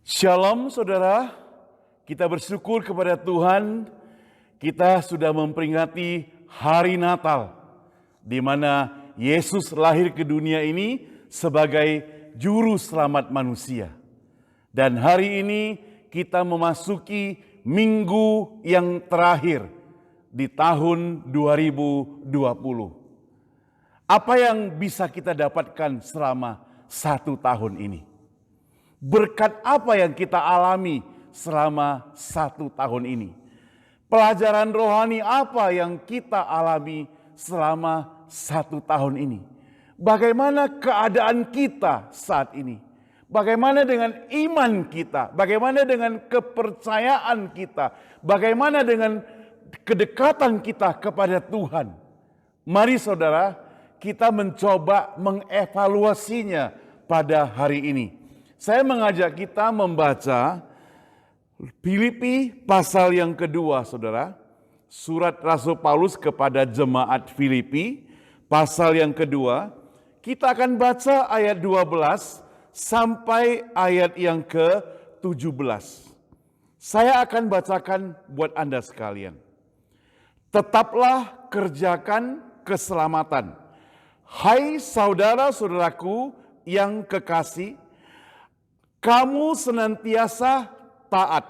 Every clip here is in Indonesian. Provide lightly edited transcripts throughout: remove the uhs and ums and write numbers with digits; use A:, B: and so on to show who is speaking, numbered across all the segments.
A: Shalom saudara, kita bersyukur kepada Tuhan, kita sudah memperingati hari Natal, di mana Yesus lahir ke dunia ini sebagai juru selamat manusia. Dan hari ini kita memasuki minggu yang terakhir di tahun 2020. Apa yang bisa kita dapatkan selama 1 tahun ini? Berkat apa yang kita alami selama 1 tahun ini? Pelajaran rohani apa yang kita alami selama 1 tahun ini? Bagaimana keadaan kita saat ini? Bagaimana dengan iman kita? Bagaimana dengan kepercayaan kita? Bagaimana dengan kedekatan kita kepada Tuhan? Mari saudara, kita mencoba mengevaluasinya pada hari ini. Saya mengajak kita membaca Filipi pasal yang kedua, saudara. Surat Rasul Paulus kepada jemaat Filipi, pasal yang kedua. Kita akan baca ayat 12 sampai ayat yang ke-17. Saya akan bacakan buat Anda sekalian. Tetaplah kerjakan keselamatan. Hai saudara-saudaraku yang kekasih, kamu senantiasa taat.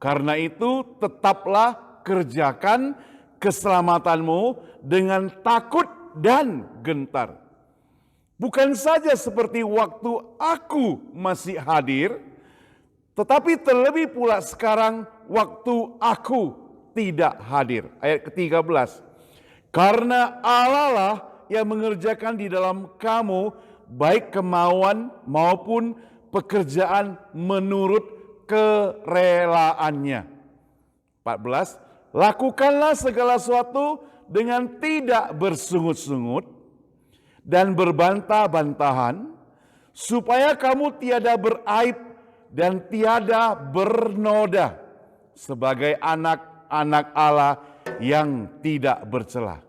A: Karena itu tetaplah kerjakan keselamatanmu dengan takut dan gentar. Bukan saja seperti waktu aku masih hadir, tetapi terlebih pula sekarang waktu aku tidak hadir. Ayat ke-13. Karena Allah lah yang mengerjakan di dalam kamu baik kemauan maupun pekerjaan menurut kerelaannya. 14. Lakukanlah segala sesuatu dengan tidak bersungut-sungut dan berbantah-bantahan, supaya kamu tiada beraib dan tiada bernoda sebagai anak-anak Allah yang tidak bercela.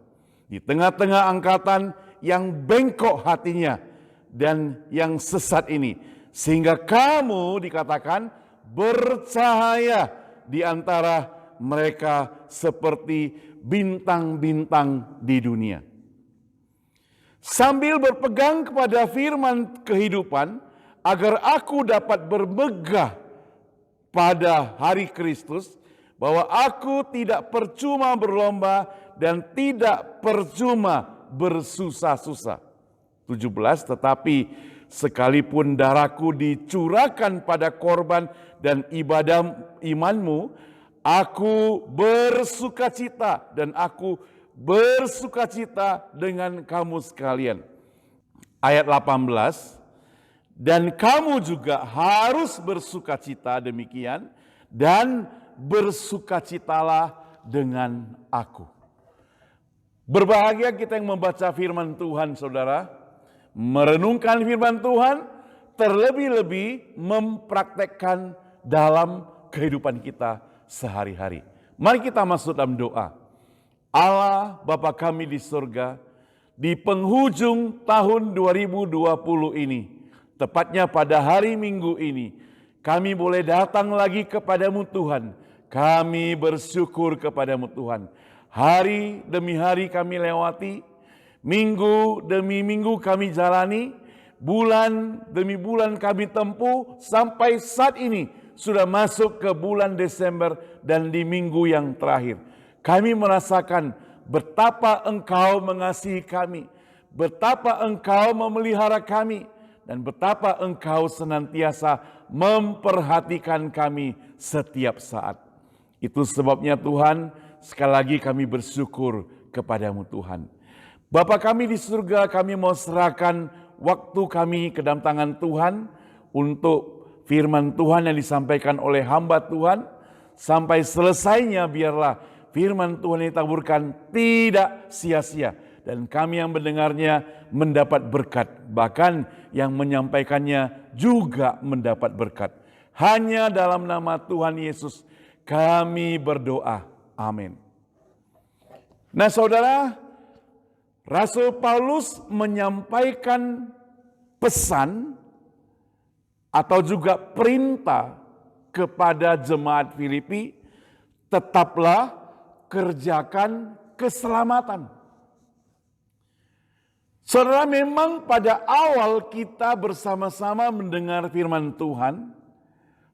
A: Di tengah-tengah angkatan yang bengkok hatinya dan yang sesat ini, sehingga kamu dikatakan bercahaya di antara mereka seperti bintang-bintang di dunia. Sambil berpegang kepada firman kehidupan, agar aku dapat bermegah pada hari Kristus, bahwa aku tidak percuma berlomba dan tidak percuma bersusah-susah. 17. Tetapi sekalipun darahku dicurahkan pada korban dan ibadah imanmu, aku bersukacita dan aku bersukacita dengan kamu sekalian. Ayat 18. Dan kamu juga harus bersukacita demikian, dan bersukacitalah dengan aku. Berbahagia kita yang membaca firman Tuhan, saudara. Merenungkan firman Tuhan, terlebih-lebih mempraktekkan dalam kehidupan kita sehari-hari. Mari kita masuk dalam doa. Allah Bapa kami di surga, di penghujung tahun 2020 ini, tepatnya pada hari Minggu ini, kami boleh datang lagi kepadamu Tuhan. Kami bersyukur kepadamu Tuhan. Hari demi hari kami lewati, minggu demi minggu kami jalani, bulan demi bulan kami tempuh, sampai saat ini sudah masuk ke bulan Desember dan di minggu yang terakhir. Kami merasakan betapa Engkau mengasihi kami, betapa Engkau memelihara kami, dan betapa Engkau senantiasa memperhatikan kami setiap saat. Itu sebabnya Tuhan, sekali lagi kami bersyukur kepadamu Tuhan. Bapa kami di surga, kami mau serahkan waktu kami ke dalam tangan Tuhan untuk firman Tuhan yang disampaikan oleh hamba Tuhan. Sampai selesainya biarlah firman Tuhan yang ditaburkan tidak sia-sia. Dan kami yang mendengarnya mendapat berkat. Bahkan yang menyampaikannya juga mendapat berkat. Hanya dalam nama Tuhan Yesus kami berdoa. Amin. Nah saudara, Rasul Paulus menyampaikan pesan atau juga perintah kepada jemaat Filipi, tetaplah kerjakan keselamatan. Saudara, memang pada awal kita bersama-sama mendengar firman Tuhan,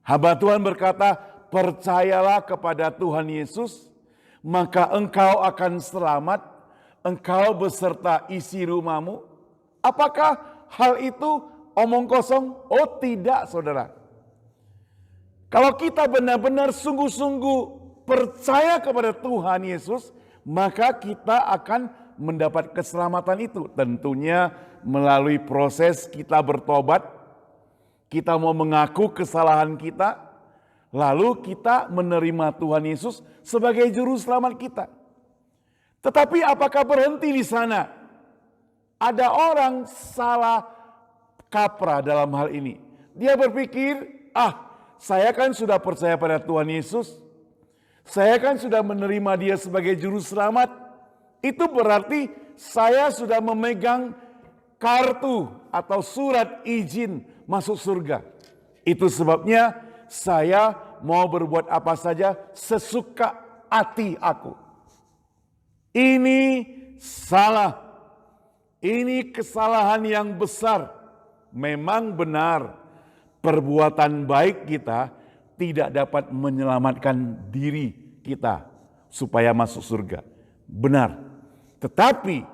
A: hamba Tuhan berkata, percayalah kepada Tuhan Yesus, maka engkau akan selamat, engkau beserta isi rumahmu. Apakah hal itu omong kosong? Oh tidak, saudara. Kalau kita benar-benar sungguh-sungguh percaya kepada Tuhan Yesus, maka kita akan mendapat keselamatan itu. Tentunya melalui proses kita bertobat, kita mau mengaku kesalahan kita, lalu kita menerima Tuhan Yesus sebagai juru selamat kita. Tetapi apakah berhenti di sana? Ada orang salah kaprah dalam hal ini. Dia berpikir, saya kan sudah percaya pada Tuhan Yesus. Saya kan sudah menerima dia sebagai juru selamat. Itu berarti saya sudah memegang kartu atau surat izin masuk surga. Itu sebabnya saya mau berbuat apa saja sesuka hati aku. Ini salah. Ini kesalahan yang besar. Memang benar, perbuatan baik kita tidak dapat menyelamatkan diri kita supaya masuk surga. Benar. Tetapi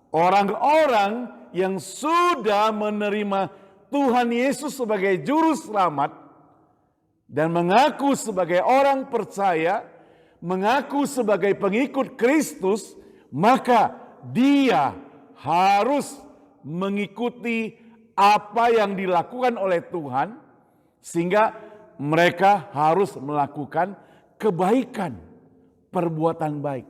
A: orang-orang yang sudah menerima Tuhan Yesus sebagai juru selamat dan mengaku sebagai orang percaya, mengaku sebagai pengikut Kristus, maka dia harus mengikuti apa yang dilakukan oleh Tuhan, sehingga mereka harus melakukan kebaikan, perbuatan baik.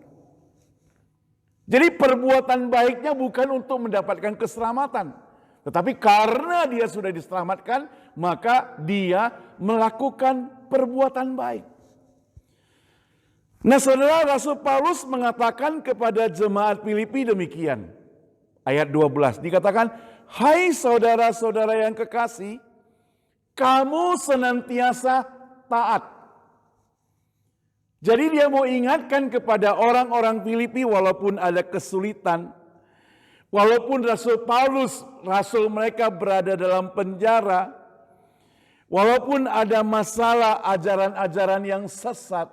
A: Jadi perbuatan baiknya bukan untuk mendapatkan keselamatan, tetapi karena dia sudah diselamatkan, maka dia melakukan perbuatan baik. Nah, saudara, Rasul Paulus mengatakan kepada jemaat Filipi demikian. Ayat 12 dikatakan, hai saudara-saudara yang kekasih, kamu senantiasa taat. Jadi dia mau ingatkan kepada orang-orang Filipi walaupun ada kesulitan, walaupun Rasul Paulus, rasul mereka berada dalam penjara, walaupun ada masalah ajaran-ajaran yang sesat,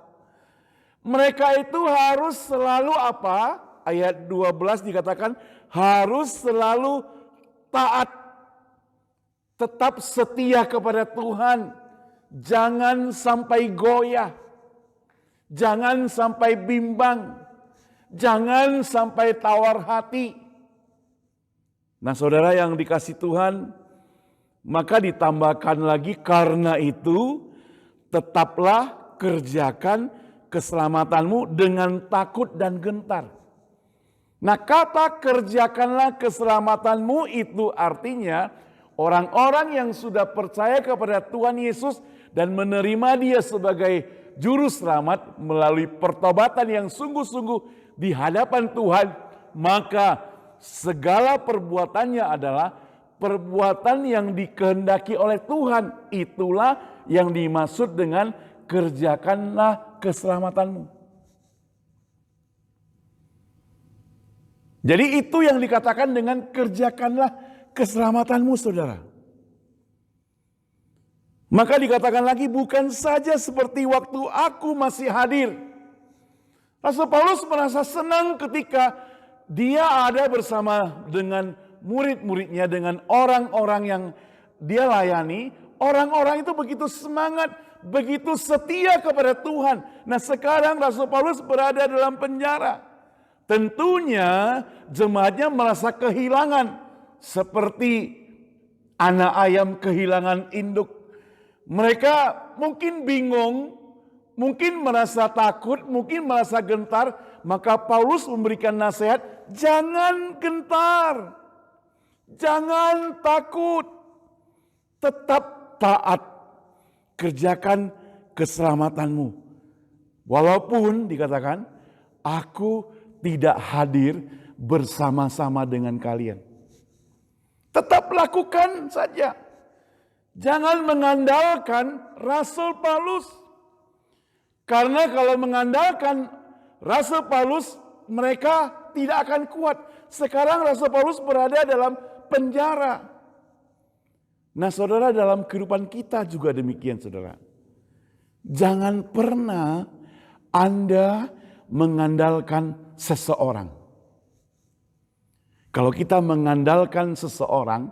A: mereka itu harus selalu apa? Ayat 12 dikatakan harus selalu taat, tetap setia kepada Tuhan, jangan sampai goyah, jangan sampai bimbang, jangan sampai tawar hati. Nah, saudara yang dikasih Tuhan, maka ditambahkan lagi, karena itu tetaplah kerjakan keselamatanmu dengan takut dan gentar. Nah, kata kerjakanlah keselamatanmu itu artinya orang-orang yang sudah percaya kepada Tuhan Yesus dan menerima dia sebagai juru selamat melalui pertobatan yang sungguh-sungguh di hadapan Tuhan, maka segala perbuatannya adalah perbuatan yang dikehendaki oleh Tuhan. Itulah yang dimaksud dengan kerjakanlah keselamatanmu. Jadi itu yang dikatakan dengan kerjakanlah keselamatanmu, saudara. Maka dikatakan lagi, bukan saja seperti waktu aku masih hadir. Rasul Paulus merasa senang ketika dia ada bersama dengan murid-muridnya, dengan orang-orang yang dia layani. Orang-orang itu begitu semangat, begitu setia kepada Tuhan. Nah, sekarang Rasul Paulus berada dalam penjara. Tentunya jemaatnya merasa kehilangan seperti anak ayam kehilangan induk. Mereka mungkin bingung, mungkin merasa takut, mungkin merasa gentar. Maka Paulus memberikan nasihat, jangan gentar, jangan takut, tetap taat, kerjakan keselamatanmu. Walaupun dikatakan, aku tidak hadir bersama-sama dengan kalian. Tetap lakukan saja. Jangan mengandalkan Rasul Paulus. Karena kalau mengandalkan Rasul Paulus, mereka tidak akan kuat. Sekarang Rasul Paulus berada dalam penjara. Nah saudara, dalam kehidupan kita juga demikian saudara. Jangan pernah Anda mengandalkan seseorang. Kalau kita mengandalkan seseorang,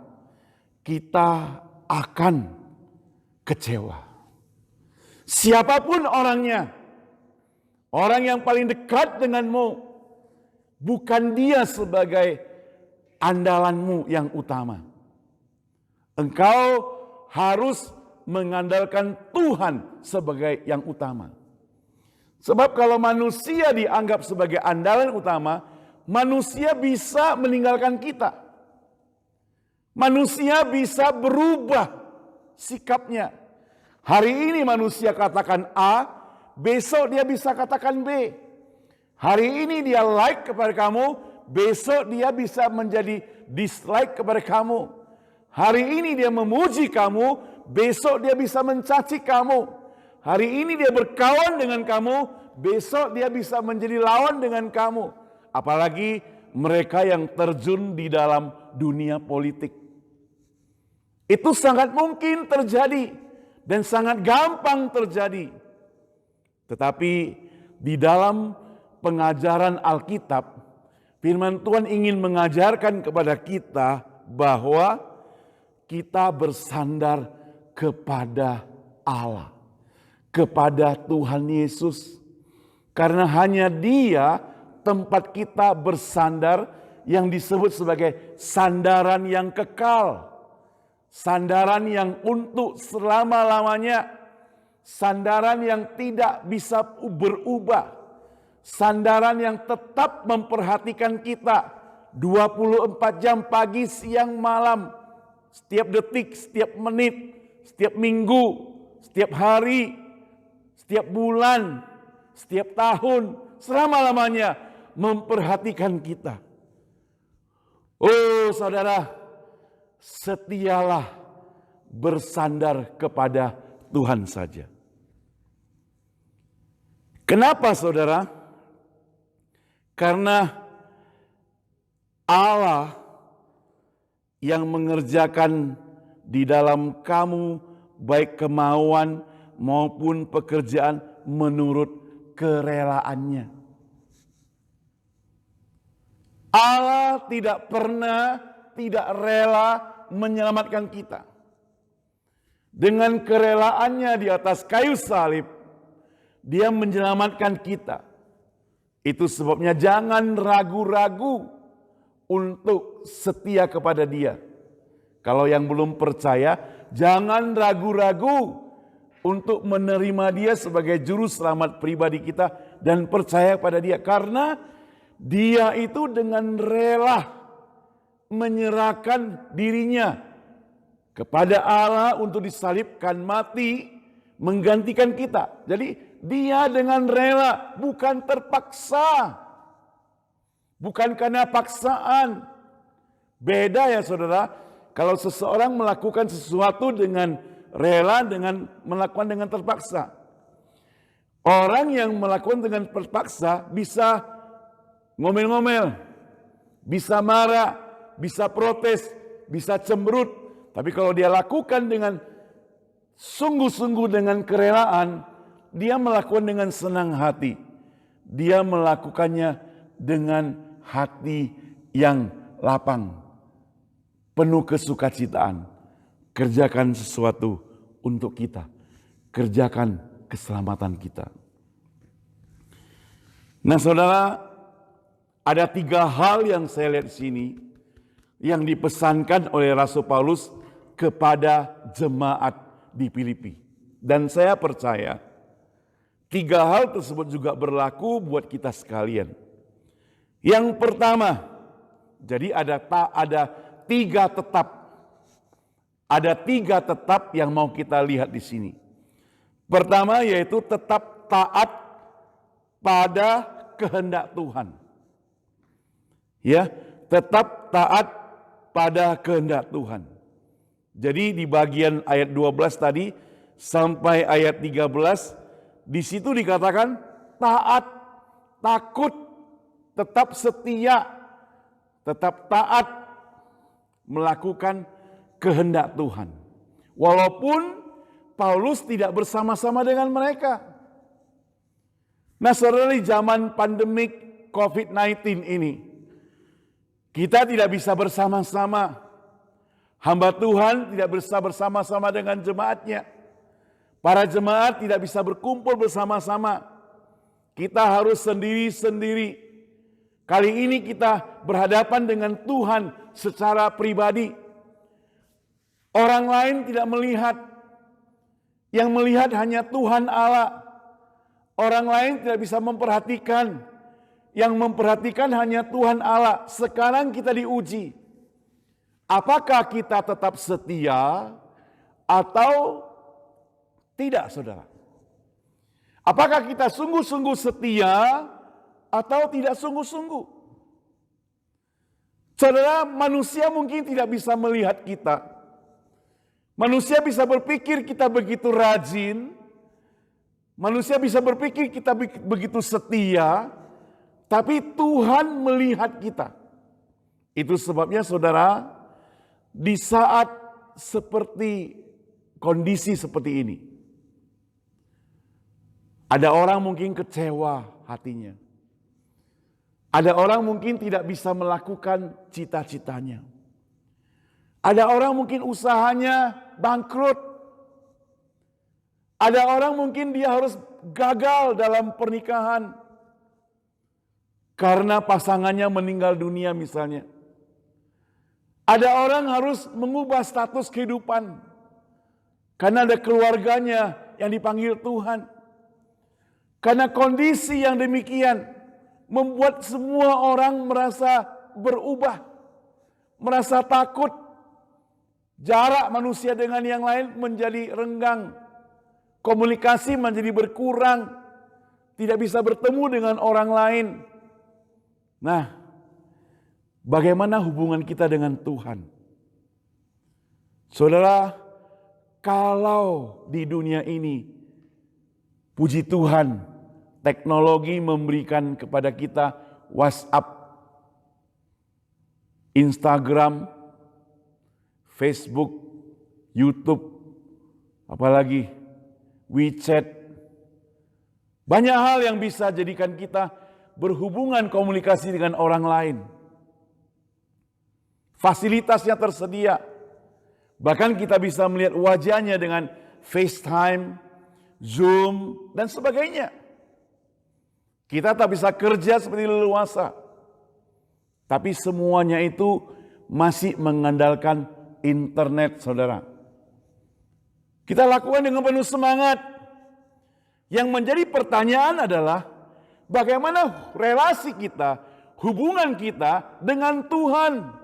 A: kita akan kecewa. Siapapun orangnya, orang yang paling dekat denganmu, bukan dia sebagai andalanmu yang utama. Engkau harus mengandalkan Tuhan sebagai yang utama. Sebab kalau manusia dianggap sebagai andalan utama, manusia bisa meninggalkan kita. Manusia bisa berubah sikapnya. Hari ini manusia katakan A, besok dia bisa katakan B. Hari ini dia like kepada kamu, besok dia bisa menjadi dislike kepada kamu. Hari ini dia memuji kamu, besok dia bisa mencaci kamu. Hari ini dia berkawan dengan kamu, besok dia bisa menjadi lawan dengan kamu. Apalagi mereka yang terjun di dalam dunia politik. Itu sangat mungkin terjadi dan sangat gampang terjadi. Tetapi di dalam pengajaran Alkitab, firman Tuhan ingin mengajarkan kepada kita bahwa kita bersandar kepada Allah, kepada Tuhan Yesus. Karena hanya Dia tempat kita bersandar yang disebut sebagai sandaran yang kekal. Sandaran yang untuk selama-lamanya. Sandaran yang tidak bisa berubah. Sandaran yang tetap memperhatikan kita 24 jam pagi, siang, malam. Setiap detik, setiap menit, setiap minggu, setiap hari, setiap bulan, setiap tahun, selama-lamanya memperhatikan kita. Oh saudara, setialah bersandar kepada Tuhan saja. Kenapa saudara? Karena Allah yang mengerjakan di dalam kamu baik kemauan maupun pekerjaan menurut kerelaannya. Allah tidak pernah tidak rela menyelamatkan kita. Dengan kerelaannya di atas kayu salib, Dia menyelamatkan kita. Itu sebabnya jangan ragu-ragu untuk setia kepada Dia. Kalau yang belum percaya, jangan ragu-ragu untuk menerima Dia sebagai juru selamat pribadi kita dan percaya pada Dia. Karena Dia itu dengan rela menyerahkan dirinya kepada Allah untuk disalibkan, mati, menggantikan kita. Jadi Dia dengan rela, bukan terpaksa. Bukan karena paksaan. Beda ya saudara, kalau seseorang melakukan sesuatu dengan rela dengan melakukan dengan terpaksa. Orang yang melakukan dengan terpaksa bisa ngomel-ngomel, bisa marah, bisa protes, bisa cemberut. Tapi kalau dia lakukan dengan sungguh-sungguh dengan kerelaan, dia melakukan dengan senang hati. Dia melakukannya dengan hati yang lapang, penuh kesukacitaan. Kerjakan sesuatu untuk kita, kerjakan keselamatan kita. Nah saudara, ada 3 hal yang saya lihat di sini yang dipesankan oleh Rasul Paulus kepada jemaat di Filipi. Dan saya percaya 3 hal tersebut juga berlaku buat kita sekalian. Yang pertama, jadi ada 3 tetap. Ada 3 tetap yang mau kita lihat di sini. Pertama yaitu tetap taat pada kehendak Tuhan. Ya, tetap taat pada kehendak Tuhan. Jadi di bagian ayat 12 tadi sampai ayat 13, di situ dikatakan taat, takut, tetap setia, tetap taat melakukan kehendak Tuhan. Walaupun Paulus tidak bersama-sama dengan mereka. Nah, saudara, di zaman pandemik COVID-19 ini, kita tidak bisa bersama-sama. Hamba Tuhan tidak bisa bersama-sama dengan jemaatnya. Para jemaat tidak bisa berkumpul bersama-sama. Kita harus sendiri-sendiri. Kali ini kita berhadapan dengan Tuhan secara pribadi. Orang lain tidak melihat. Yang melihat hanya Tuhan Allah. Orang lain tidak bisa memperhatikan. Yang memperhatikan hanya Tuhan Allah. Sekarang kita diuji. Apakah kita tetap setia atau tidak, saudara? Apakah kita sungguh-sungguh setia atau tidak sungguh-sungguh? Saudara, manusia mungkin tidak bisa melihat kita. Manusia bisa berpikir kita begitu rajin. Manusia bisa berpikir kita begitu setia. Tapi Tuhan melihat kita. Itu sebabnya, saudara, di saat seperti kondisi seperti ini, ada orang mungkin kecewa hatinya. Ada orang mungkin tidak bisa melakukan cita-citanya. Ada orang mungkin usahanya bangkrut. Ada orang mungkin dia harus gagal dalam pernikahan karena pasangannya meninggal dunia misalnya. Ada orang harus mengubah status kehidupan karena ada keluarganya yang dipanggil Tuhan. Karena kondisi yang demikian membuat semua orang merasa berubah, merasa takut. Jarak manusia dengan yang lain menjadi renggang, komunikasi menjadi berkurang, tidak bisa bertemu dengan orang lain. Nah, bagaimana hubungan kita dengan Tuhan? Saudara, kalau di dunia ini, puji Tuhan, teknologi memberikan kepada kita WhatsApp, Instagram, Facebook, YouTube, apalagi WeChat. Banyak hal yang bisa jadikan kita berhubungan komunikasi dengan orang lain. Fasilitasnya tersedia. Bahkan kita bisa melihat wajahnya dengan FaceTime, Zoom, dan sebagainya. Kita tak bisa kerja seperti leluasa. Tapi semuanya itu masih mengandalkan internet, saudara. Kita lakukan dengan penuh semangat. Yang menjadi pertanyaan adalah, bagaimana relasi kita, hubungan kita dengan Tuhan?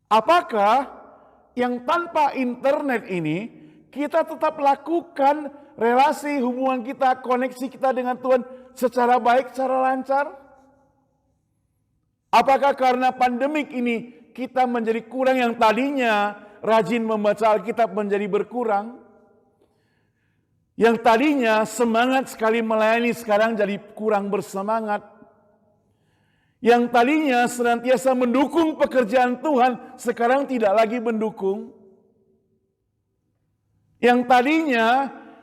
A: Apakah yang tanpa internet ini, kita tetap lakukan relasi hubungan kita, koneksi kita dengan Tuhan secara baik, secara lancar? Apakah karena pandemik ini kita menjadi kurang, yang tadinya rajin membaca Alkitab menjadi berkurang? Yang tadinya semangat sekali melayani sekarang jadi kurang bersemangat? Yang tadinya senantiasa mendukung pekerjaan Tuhan sekarang tidak lagi mendukung? Yang tadinya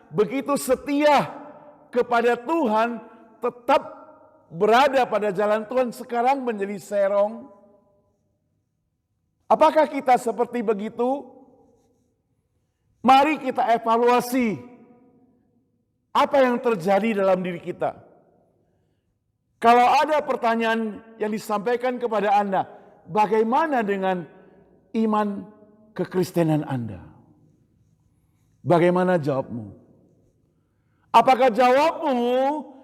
A: begitu setia kepada Tuhan, tetap berada pada jalan Tuhan, sekarang menjadi serong? Apakah kita seperti begitu? Mari kita evaluasi apa yang terjadi dalam diri kita. Kalau ada pertanyaan yang disampaikan kepada Anda, bagaimana dengan iman kekristenan Anda? Bagaimana jawabmu? Apakah jawabmu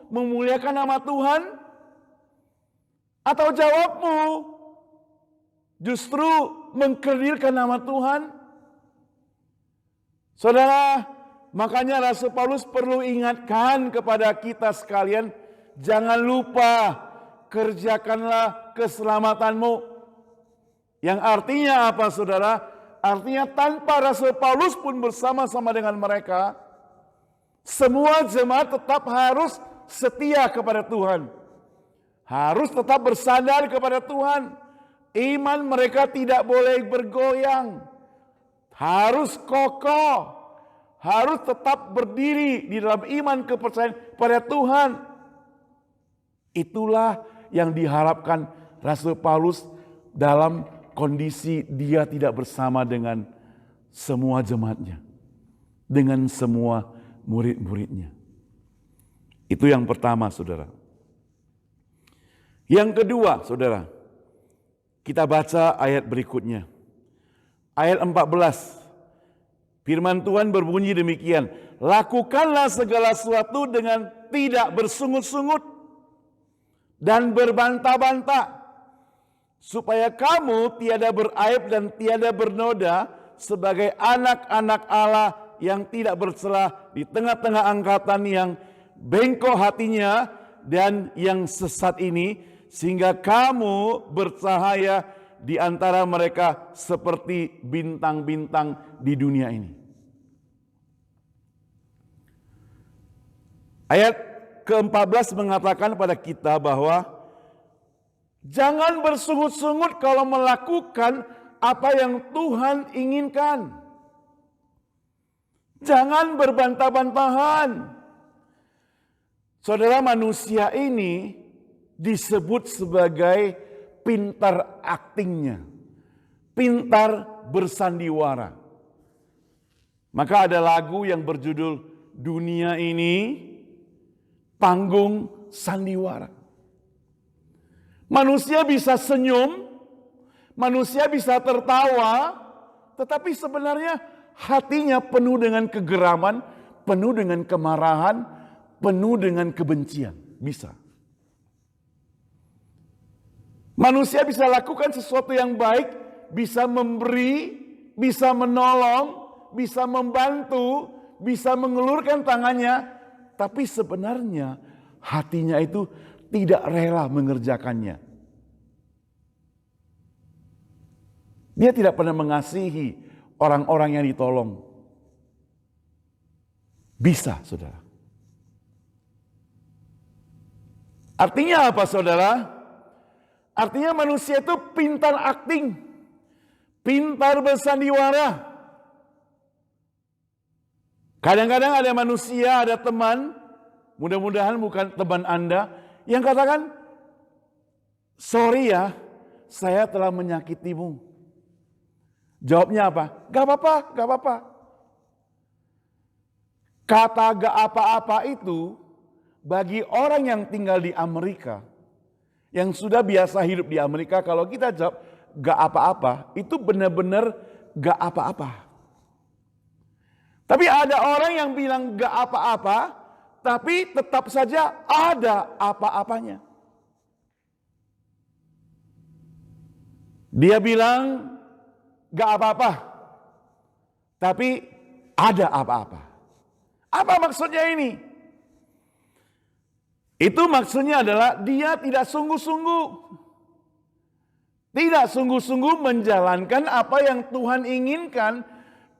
A: memuliakan nama Tuhan? Atau jawabmu justru mengkerdilkan nama Tuhan? Saudara, makanya Rasul Paulus perlu ingatkan kepada kita sekalian, jangan lupa kerjakanlah keselamatanmu. Yang artinya apa, saudara? Artinya tanpa Rasul Paulus pun bersama-sama dengan mereka, semua jemaat tetap harus setia kepada Tuhan. Harus tetap bersandar kepada Tuhan. Iman mereka tidak boleh bergoyang. Harus kokoh. Harus tetap berdiri di dalam iman kepercayaan pada Tuhan. Itulah yang diharapkan Rasul Paulus dalam kondisi dia tidak bersama dengan semua jemaatnya, dengan semua murid-muridnya. Itu yang pertama, saudara. Yang kedua, saudara, kita baca ayat berikutnya. Ayat 14. Firman Tuhan berbunyi demikian, lakukanlah segala sesuatu dengan tidak bersungut-sungut dan berbantah-bantah, supaya kamu tiada beraib dan tiada bernoda sebagai anak-anak Allah yang tidak bercelah di tengah-tengah angkatan yang bengkok hatinya dan yang sesat ini, sehingga kamu bercahaya di antara mereka seperti bintang-bintang di dunia ini. Ayat ke-14 mengatakan pada kita bahwa jangan bersungut-sungut kalau melakukan apa yang Tuhan inginkan. Jangan berbantah-bantahan. Saudara, manusia ini disebut sebagai pintar aktingnya, pintar bersandiwara. Maka ada lagu yang berjudul Dunia Ini Panggung Sandiwara. Manusia bisa senyum, manusia bisa tertawa, tetapi sebenarnya hatinya penuh dengan kegeraman, penuh dengan kemarahan, penuh dengan kebencian. Bisa. Manusia bisa lakukan sesuatu yang baik, bisa memberi, bisa menolong, bisa membantu, bisa mengulurkan tangannya, tapi sebenarnya hatinya itu tidak rela mengerjakannya. Dia tidak pernah mengasihi orang-orang yang ditolong. Bisa, saudara. Artinya apa, saudara? Artinya manusia itu pintar akting, pintar bersandiwara. Kadang-kadang ada manusia, ada teman, mudah-mudahan bukan teman Anda, yang katakan, sorry ya, saya telah menyakitimu. Jawabnya apa? Gak apa-apa, gak apa-apa. Kata gak apa-apa itu bagi orang yang tinggal di Amerika, yang sudah biasa hidup di Amerika, kalau kita jawab gak apa-apa, itu benar-benar gak apa-apa. Tapi ada orang yang bilang gak apa-apa, tapi tetap saja ada apa-apanya. Dia bilang gak apa-apa, tapi ada apa-apa. Apa maksudnya ini? Itu maksudnya adalah dia tidak sungguh-sungguh. Tidak sungguh-sungguh menjalankan apa yang Tuhan inginkan.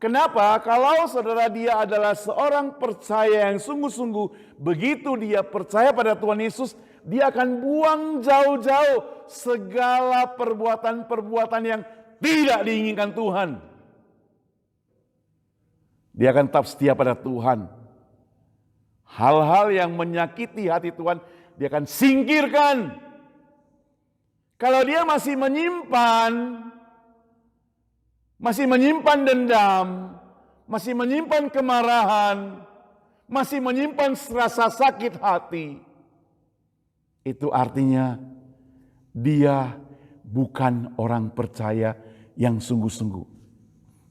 A: Kenapa? Kalau saudara dia adalah seorang percaya yang sungguh-sungguh, begitu dia percaya pada Tuhan Yesus, dia akan buang jauh-jauh segala perbuatan-perbuatan yang tidak diinginkan Tuhan. Dia akan tetap setia pada Tuhan. Hal-hal yang menyakiti hati Tuhan, dia akan singkirkan. Kalau dia masih menyimpan dendam, masih menyimpan kemarahan, masih menyimpan rasa sakit hati, itu artinya dia bukan orang percaya yang sungguh-sungguh.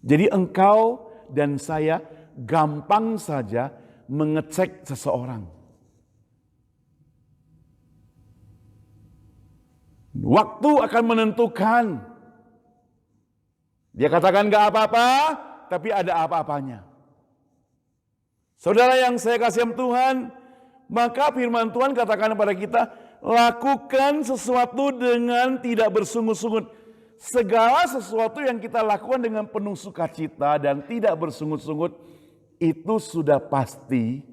A: Jadi engkau dan saya gampang saja mengecek seseorang. Waktu akan menentukan. Dia katakan gak apa-apa, tapi ada apa-apanya. Saudara yang saya kasih Tuhan, maka firman Tuhan katakan kepada kita, lakukan sesuatu dengan tidak bersungut-sungut. segala sesuatu yang kita lakukan dengan penuh sukacita dan tidak bersungut-sungut, itu sudah pasti.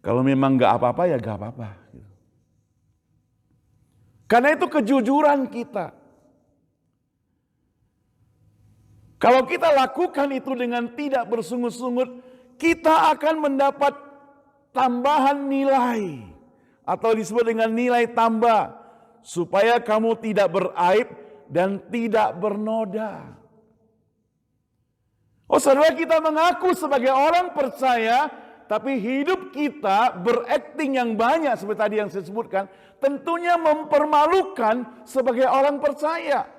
A: Kalau memang gak apa-apa ya gak apa-apa. Karena itu kejujuran kita. Kalau kita lakukan itu dengan tidak bersungut-sungut, kita akan mendapat tambahan nilai. Atau disebut dengan nilai tambah. Supaya kamu tidak beraib dan tidak bernoda. Oh saudara, kita mengaku sebagai orang percaya, tapi hidup kita berakting yang banyak seperti tadi yang saya sebutkan, tentunya mempermalukan sebagai orang percaya.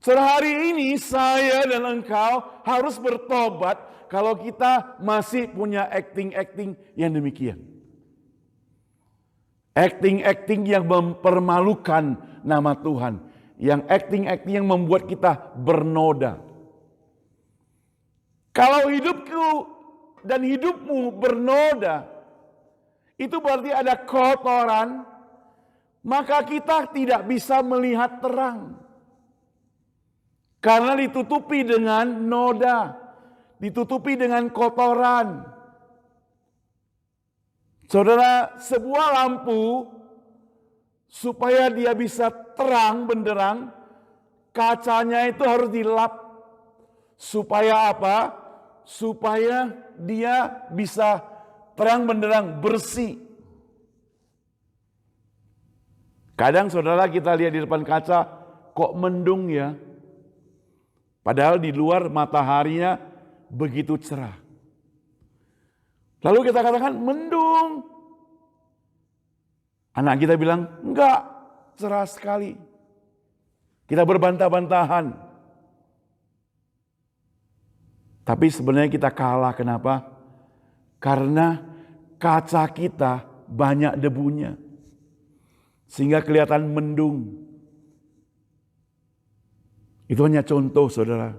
A: Sehari ini saya dan engkau harus bertobat kalau kita masih punya acting-acting yang demikian. Acting-acting yang mempermalukan nama Tuhan. Yang acting-acting yang membuat kita bernoda. Kalau hidupku dan hidupmu bernoda, itu berarti ada kotoran, maka kita tidak bisa melihat terang. Karena ditutupi dengan noda, ditutupi dengan kotoran. Saudara, sebuah lampu supaya dia bisa terang benderang, kacanya itu harus dilap. Supaya apa? Supaya dia bisa terang benderang, bersih. Kadang saudara kita lihat di depan kaca, kok mendung ya? Padahal di luar mataharinya begitu cerah. Lalu kita katakan mendung. Anak kita bilang enggak, cerah sekali. Kita berbantah-bantahan. Tapi sebenarnya kita kalah, kenapa? Karena kaca kita banyak debunya. Sehingga kelihatan mendung. Itu hanya contoh, saudara.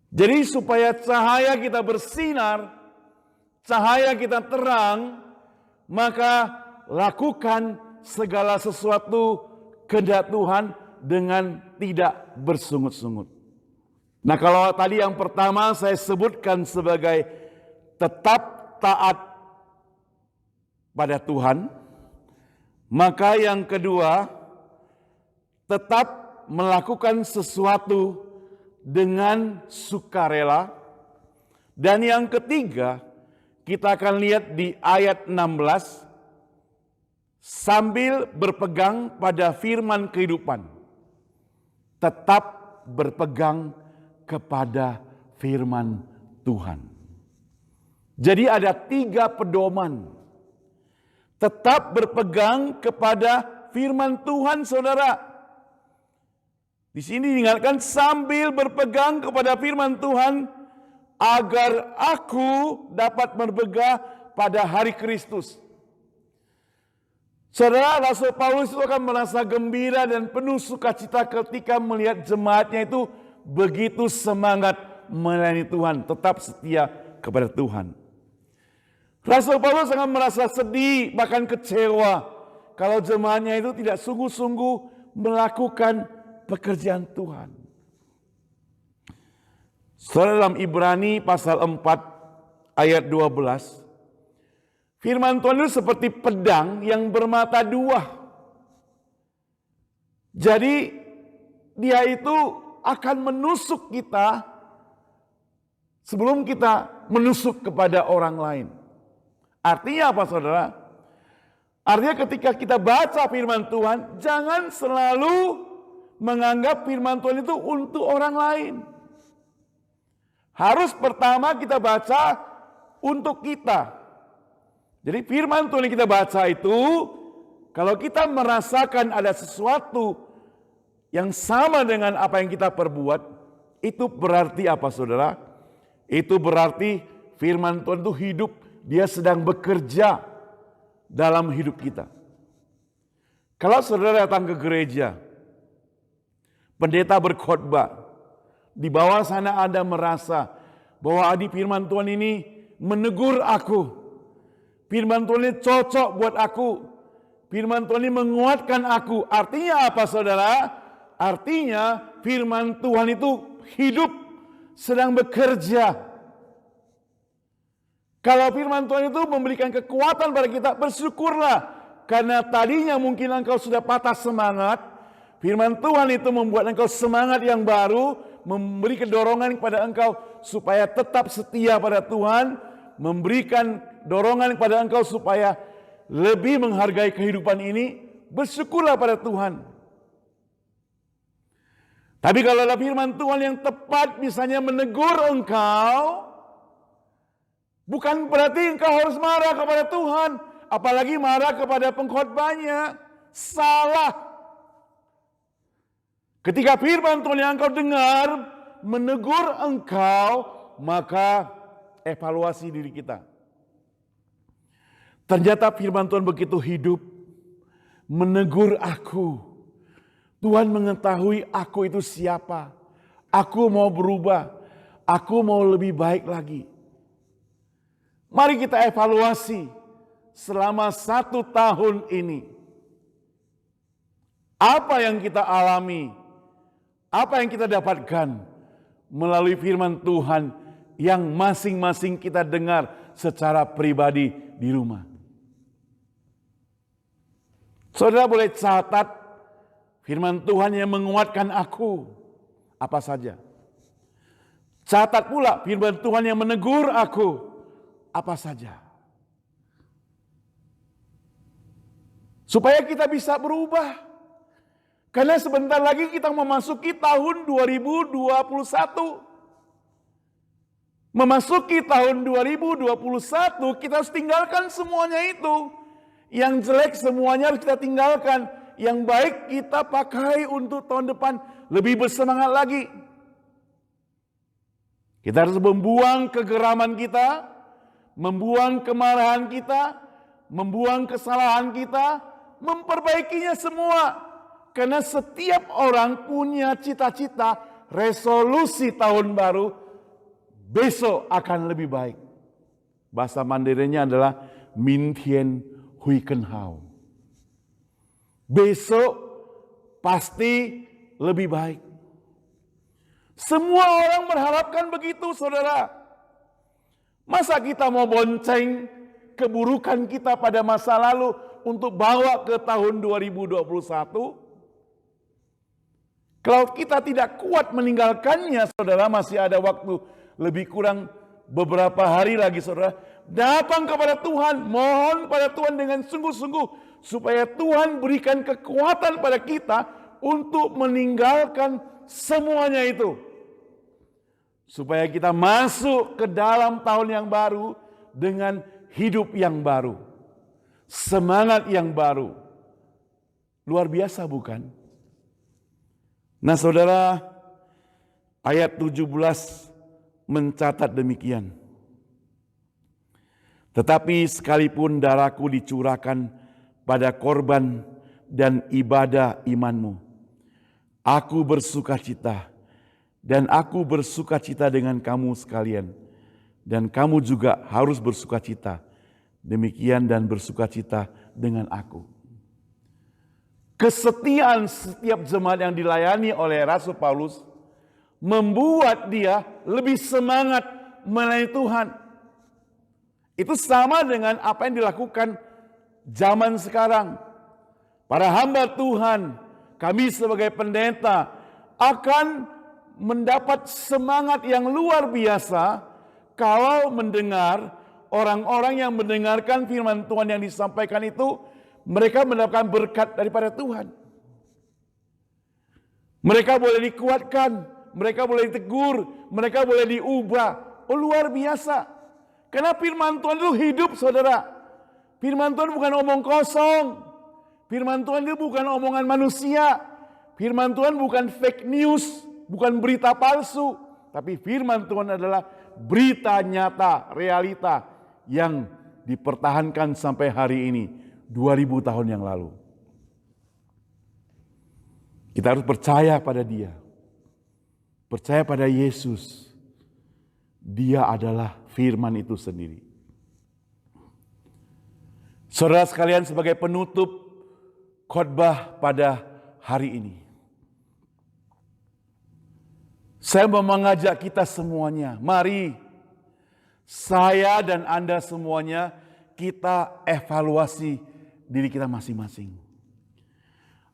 A: Jadi supaya cahaya kita bersinar, cahaya kita terang, maka lakukan segala sesuatu kehendak Tuhan dengan tidak bersungut-sungut. Nah, kalau tadi yang pertama saya sebutkan sebagai tetap taat pada Tuhan, maka yang kedua tetap melakukan sesuatu dengan sukarela, dan yang ketiga kita akan lihat di ayat 16, sambil berpegang pada firman kehidupan. Tetap berpegang kepada firman Tuhan. Jadi ada 3 pedoman. Tetap berpegang kepada firman Tuhan, saudara. Di sini diingatkan sambil berpegang kepada firman Tuhan, agar aku dapat bermegah pada hari Kristus. Saudara, Rasul Paulus itu akan merasa gembira dan penuh sukacita ketika melihat jemaatnya itu begitu semangat melayani Tuhan, tetap setia kepada Tuhan. Rasul Paulus akan merasa sedih, bahkan kecewa kalau jemaatnya itu tidak sungguh-sungguh melakukan pekerjaan Tuhan. Saudara, dalam Ibrani pasal 4 ayat 12, firman Tuhan itu seperti pedang yang bermata 2. Jadi dia itu akan menusuk kita sebelum kita menusuk kepada orang lain. Artinya apa, saudara? Artinya ketika kita baca firman Tuhan, jangan selalu menganggap firman Tuhan itu untuk orang lain. Harus pertama kita baca untuk kita. Jadi firman Tuhan yang kita baca itu, kalau kita merasakan ada sesuatu yang sama dengan apa yang kita perbuat, itu berarti apa, saudara? Itu berarti firman Tuhan itu hidup, dia sedang bekerja dalam hidup kita. Kalau saudara datang ke gereja, pendeta berkhotbah, di bawah sana Anda merasa bahwa firman Tuhan ini menegur aku. Firman Tuhan ini cocok buat aku. firman Tuhan ini menguatkan aku. Artinya apa saudara? Artinya firman Tuhan itu hidup, sedang bekerja. Kalau firman Tuhan itu memberikan kekuatan pada kita, bersyukurlah. Karena tadinya mungkin engkau sudah patah semangat, firman Tuhan itu membuat engkau semangat yang baru, memberi dorongan kepada engkau supaya tetap setia pada Tuhan, memberikan dorongan kepada engkau supaya lebih menghargai kehidupan ini. Bersyukurlah pada Tuhan. Tapi kalau ada firman Tuhan yang tepat, misalnya menegur engkau, bukan berarti engkau harus marah kepada Tuhan, apalagi marah kepada pengkhotbahnya. Salah. Ketika firman Tuhan yang engkau dengar menegur engkau, maka evaluasi diri kita. Ternyata firman Tuhan begitu hidup, menegur aku. Tuhan mengetahui aku itu siapa. Aku mau berubah. Aku mau lebih baik lagi. Mari kita evaluasi selama 1 tahun ini. Apa yang kita alami? Apa yang kita dapatkan melalui firman Tuhan yang masing-masing kita dengar secara pribadi di rumah? Saudara boleh catat firman Tuhan yang menguatkan aku. Apa saja? Catat pula firman Tuhan yang menegur aku. Apa saja? Supaya kita bisa berubah. Karena sebentar lagi kita memasuki tahun 2021. Memasuki tahun 2021 kita harus tinggalkan semuanya itu. Yang jelek semuanya harus kita tinggalkan. Yang baik kita pakai untuk tahun depan lebih bersemangat lagi. Kita harus membuang kegeraman kita, membuang kemarahan kita, membuang kesalahan kita, memperbaikinya semua. Karena setiap orang punya cita-cita, resolusi tahun baru, besok akan lebih baik. Bahasa Mandarinnya adalah Min Tien Hui Ken Hao. Besok pasti lebih baik. Semua orang mengharapkan begitu, saudara. Masa kita mau bonceng keburukan kita pada masa lalu untuk bawa ke tahun 2021? Kalau kita tidak kuat meninggalkannya, saudara, masih ada waktu lebih kurang beberapa hari lagi, saudara. Datang kepada Tuhan, mohon pada Tuhan dengan sungguh-sungguh supaya Tuhan berikan kekuatan pada kita untuk meninggalkan semuanya itu. Supaya kita masuk ke dalam tahun yang baru dengan hidup yang baru. Semangat yang baru. Luar biasa bukan? Nah saudara, ayat 17 mencatat demikian. Tetapi sekalipun darahku dicurahkan pada korban dan ibadah imanmu, aku bersukacita dan aku bersukacita dengan kamu sekalian. Dan kamu juga harus bersukacita. Demikian dan bersukacita dengan aku. Kesetiaan setiap jemaat yang dilayani oleh Rasul Paulus membuat dia lebih semangat melayani Tuhan. Itu sama dengan apa yang dilakukan zaman sekarang. Para hamba Tuhan, kami sebagai pendeta akan mendapat semangat yang luar biasa kalau mendengar orang-orang yang mendengarkan firman Tuhan yang disampaikan itu, mereka mendapatkan berkat daripada Tuhan. Mereka boleh dikuatkan, mereka boleh ditegur, mereka boleh diubah. Oh, luar biasa. Karena firman Tuhan itu hidup, saudara. Firman Tuhan bukan omong kosong. Firman Tuhan itu bukan omongan manusia. Firman Tuhan bukan fake news, bukan berita palsu. Tapi firman Tuhan adalah berita nyata, realita yang dipertahankan sampai hari ini, 2000 tahun yang lalu. Kita harus percaya pada Dia. Percaya pada Yesus. Dia adalah firman itu sendiri. Saudara sekalian, sebagai penutup khotbah pada hari ini. Saya mau mengajak kita semuanya, mari saya dan Anda semuanya kita evaluasi diri kita masing-masing.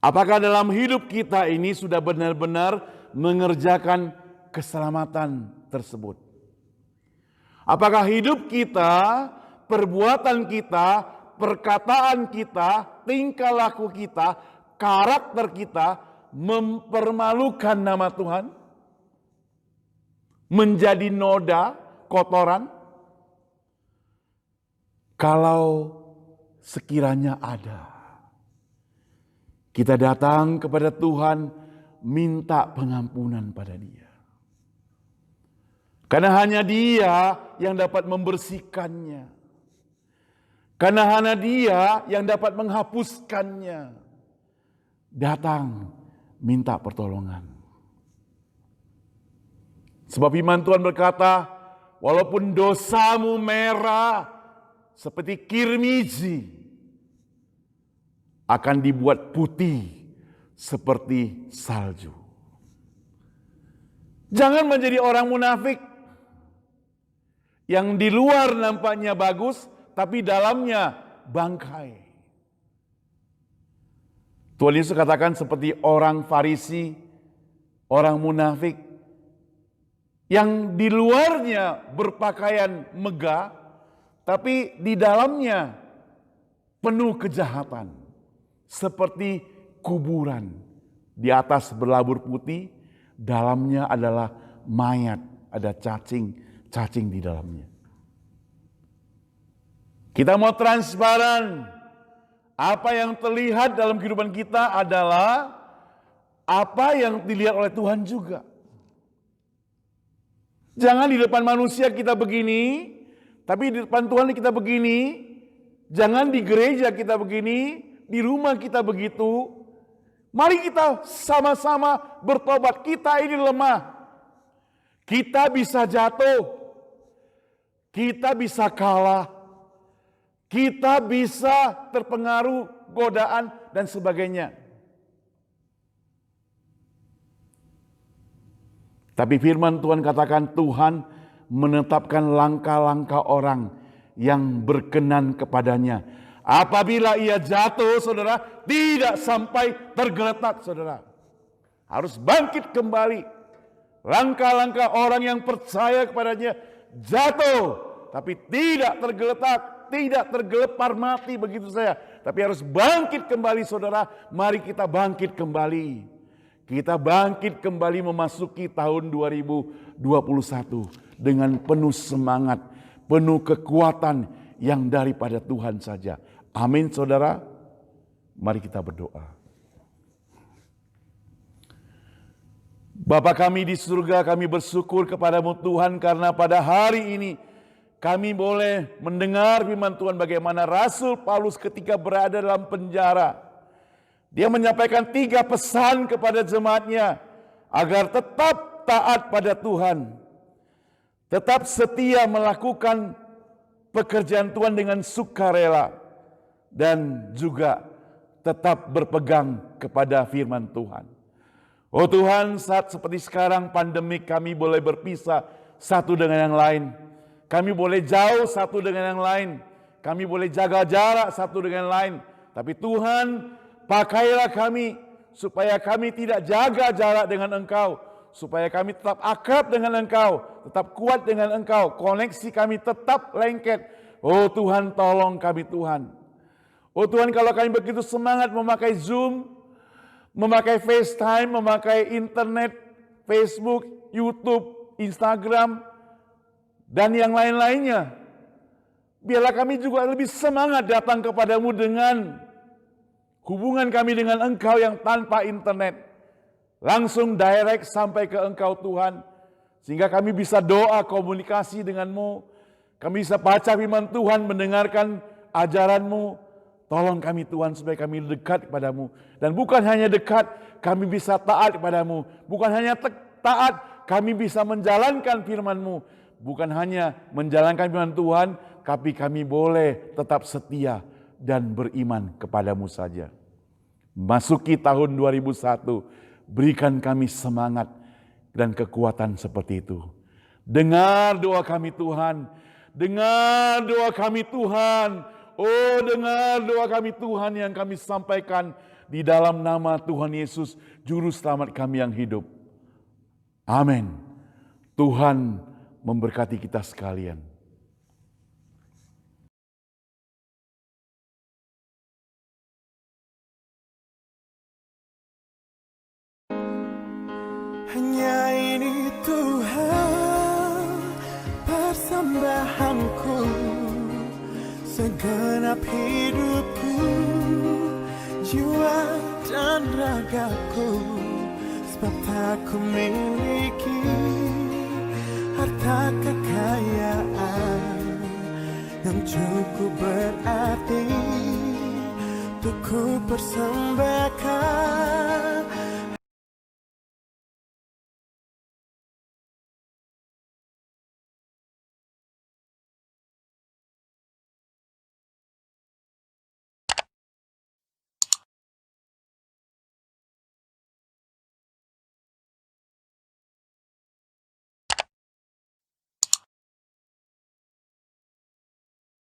A: Apakah dalam hidup kita ini sudah benar-benar mengerjakan keselamatan tersebut? Apakah hidup kita, perbuatan kita, perkataan kita, tingkah laku kita, karakter kita mempermalukan nama Tuhan? Menjadi noda, kotoran? Kalau sekiranya ada, kita datang kepada Tuhan, minta pengampunan pada Dia. Karena hanya Dia yang dapat membersihkannya. Karena hanya Dia yang dapat menghapuskannya. Datang, minta pertolongan. Sebab firman Tuhan berkata, walaupun dosamu merah seperti kirmizi, akan dibuat putih seperti salju. Jangan menjadi orang munafik yang di luar nampaknya bagus, tapi dalamnya bangkai. Tuhan Yesus katakan seperti orang Farisi, orang munafik, yang di luarnya berpakaian megah, tapi di dalamnya penuh kejahatan. Seperti kuburan. Di atas berlabur putih, dalamnya adalah mayat. Ada cacing di dalamnya. Kita mau transparan. Apa yang terlihat dalam kehidupan kita adalah apa yang dilihat oleh Tuhan juga. Jangan di depan manusia kita begini, tapi di depan Tuhan kita begini. Jangan di gereja kita begini, di rumah kita begitu. Mari kita sama-sama bertobat. Kita ini lemah. Kita bisa jatuh. Kita bisa kalah. Kita bisa terpengaruh godaan dan sebagainya. Tapi firman Tuhan katakan Tuhan menetapkan langkah-langkah orang yang berkenan kepadanya. Apabila ia jatuh, saudara, tidak sampai tergeletak, saudara. Harus bangkit kembali. Langkah-langkah orang yang percaya kepadanya jatuh, tapi tidak tergeletak, tidak tergelepar mati begitu saja. Tapi harus bangkit kembali, saudara. Mari kita bangkit kembali. Kita bangkit kembali memasuki tahun 2021 dengan penuh semangat, penuh kekuatan yang daripada Tuhan saja. Amin, saudara. Mari kita berdoa. Bapa kami di surga, kami bersyukur kepadamu Tuhan karena pada hari ini kami boleh mendengar firman Tuhan bagaimana Rasul Paulus ketika berada dalam penjara. Dia menyampaikan 3 pesan kepada jemaatnya agar tetap taat pada Tuhan. Tetap setia melakukan pekerjaan Tuhan dengan sukarela. Dan juga tetap berpegang kepada firman Tuhan. Oh Tuhan, saat seperti sekarang pandemi kami boleh berpisah satu dengan yang lain. Kami boleh jauh satu dengan yang lain. Kami boleh jaga jarak satu dengan yang lain. Tapi Tuhan, pakailah kami supaya kami tidak jaga jarak dengan Engkau. Supaya kami tetap akrab dengan Engkau. Tetap kuat dengan Engkau. Koneksi kami tetap lengket. Oh Tuhan, tolong kami Tuhan. Oh Tuhan, kalau kami begitu semangat memakai Zoom, memakai FaceTime, memakai internet, Facebook, YouTube, Instagram, dan yang lain-lainnya. Biarlah kami juga lebih semangat datang kepadamu dengan hubungan kami dengan Engkau yang tanpa internet. Langsung direct sampai ke Engkau Tuhan. Sehingga kami bisa doa komunikasi denganmu. Kami bisa baca firman Tuhan, mendengarkan ajaranmu. Tolong kami Tuhan supaya kami dekat kepadamu. Dan bukan hanya dekat, kami bisa taat kepadamu. Bukan hanya taat, kami bisa menjalankan firman-Mu. Bukan hanya menjalankan firman Tuhan, tapi kami boleh tetap setia dan beriman kepadamu saja. Masuki tahun 2001, berikan kami semangat dan kekuatan seperti itu. Dengar doa kami Tuhan, dengar doa kami Tuhan. Oh, dengar doa kami Tuhan yang kami sampaikan di dalam nama Tuhan Yesus, Juru Selamat kami yang hidup. Amin. Tuhan memberkati kita sekalian.
B: Hanya ini Tuhan persembahanku, segenap hidupku, jiwa dan ragaku. Sebab tak ku miliki harta kekayaan yang cukup berarti untuk ku persembahkan